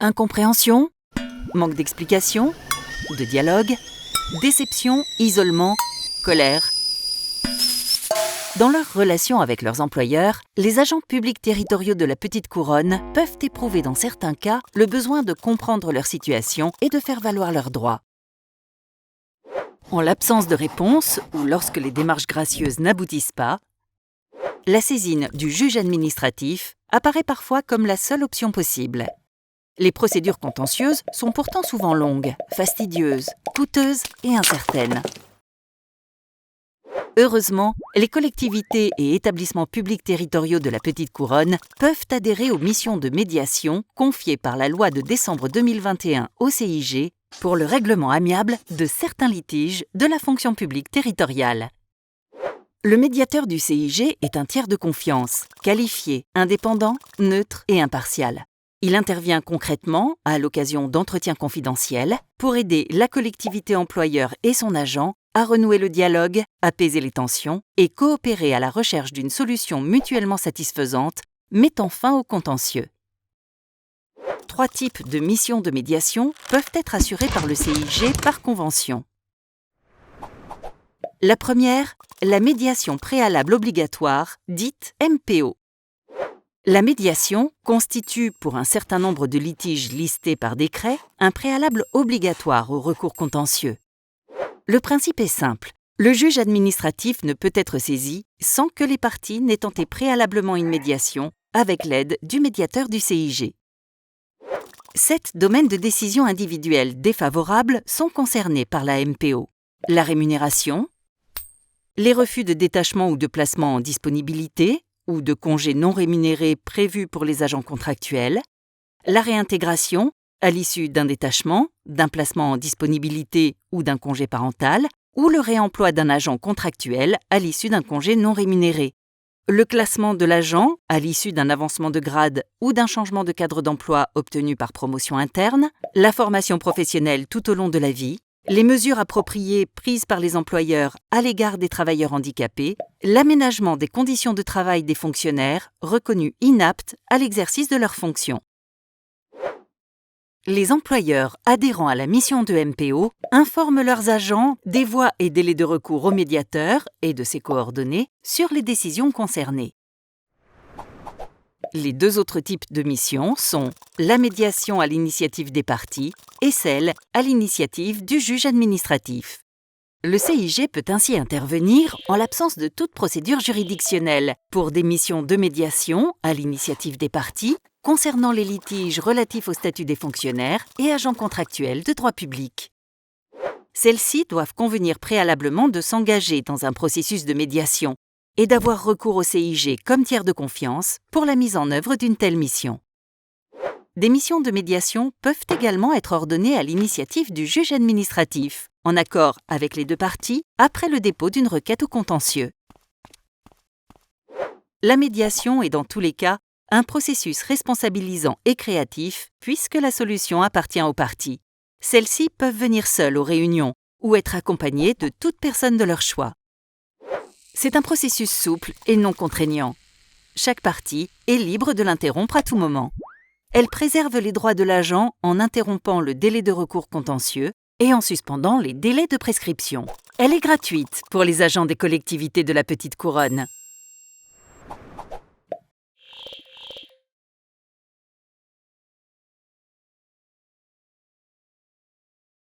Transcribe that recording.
Incompréhension, manque d'explication, de dialogue, déception, isolement, colère. Dans leurs relations avec leurs employeurs, les agents publics territoriaux de la Petite Couronne peuvent éprouver dans certains cas le besoin de comprendre leur situation et de faire valoir leurs droits. En l'absence de réponse ou lorsque les démarches gracieuses n'aboutissent pas, la saisine du juge administratif apparaît parfois comme la seule option possible. Les procédures contentieuses sont pourtant souvent longues, fastidieuses, coûteuses et incertaines. Heureusement, les collectivités et établissements publics territoriaux de la Petite Couronne peuvent adhérer aux missions de médiation confiées par la loi de décembre 2021 au CIG pour le règlement amiable de certains litiges de la fonction publique territoriale. Le médiateur du CIG est un tiers de confiance, qualifié, indépendant, neutre et impartial. Il intervient concrètement, à l'occasion d'entretiens confidentiels, pour aider la collectivité employeur et son agent à renouer le dialogue, apaiser les tensions et coopérer à la recherche d'une solution mutuellement satisfaisante, mettant fin au contentieux. 3 types de missions de médiation peuvent être assurées par le CIG par convention. La première, la médiation préalable obligatoire, dite MPO. La médiation constitue, pour un certain nombre de litiges listés par décret, un préalable obligatoire au recours contentieux. Le principe est simple. Le juge administratif ne peut être saisi sans que les parties n'aient tenté préalablement une médiation avec l'aide du médiateur du CIG. 7 domaines de décision individuelle défavorables sont concernés par la MPO. La rémunération, les refus de détachement ou de placement en disponibilité, ou de congés non rémunérés prévus pour les agents contractuels, la réintégration, à l'issue d'un détachement, d'un placement en disponibilité ou d'un congé parental, ou le réemploi d'un agent contractuel à l'issue d'un congé non rémunéré, le classement de l'agent à l'issue d'un avancement de grade ou d'un changement de cadre d'emploi obtenu par promotion interne, la formation professionnelle tout au long de la vie, les mesures appropriées prises par les employeurs à l'égard des travailleurs handicapés, l'aménagement des conditions de travail des fonctionnaires reconnus inaptes à l'exercice de leurs fonctions. Les employeurs adhérant à la mission de MPO informent leurs agents des voies et délais de recours au médiateur et de ses coordonnées sur les décisions concernées. Les 2 autres types de missions sont la médiation à l'initiative des parties et celle à l'initiative du juge administratif. Le CIG peut ainsi intervenir en l'absence de toute procédure juridictionnelle pour des missions de médiation à l'initiative des parties concernant les litiges relatifs au statut des fonctionnaires et agents contractuels de droit public. Celles-ci doivent convenir préalablement de s'engager dans un processus de médiation et d'avoir recours au CIG comme tiers de confiance pour la mise en œuvre d'une telle mission. Des missions de médiation peuvent également être ordonnées à l'initiative du juge administratif, en accord avec les 2 parties, après le dépôt d'une requête au contentieux. La médiation est dans tous les cas un processus responsabilisant et créatif puisque la solution appartient aux parties. Celles-ci peuvent venir seules aux réunions ou être accompagnées de toute personne de leur choix. C'est un processus souple et non contraignant. Chaque partie est libre de l'interrompre à tout moment. Elle préserve les droits de l'agent en interrompant le délai de recours contentieux et en suspendant les délais de prescription. Elle est gratuite pour les agents des collectivités de la Petite Couronne.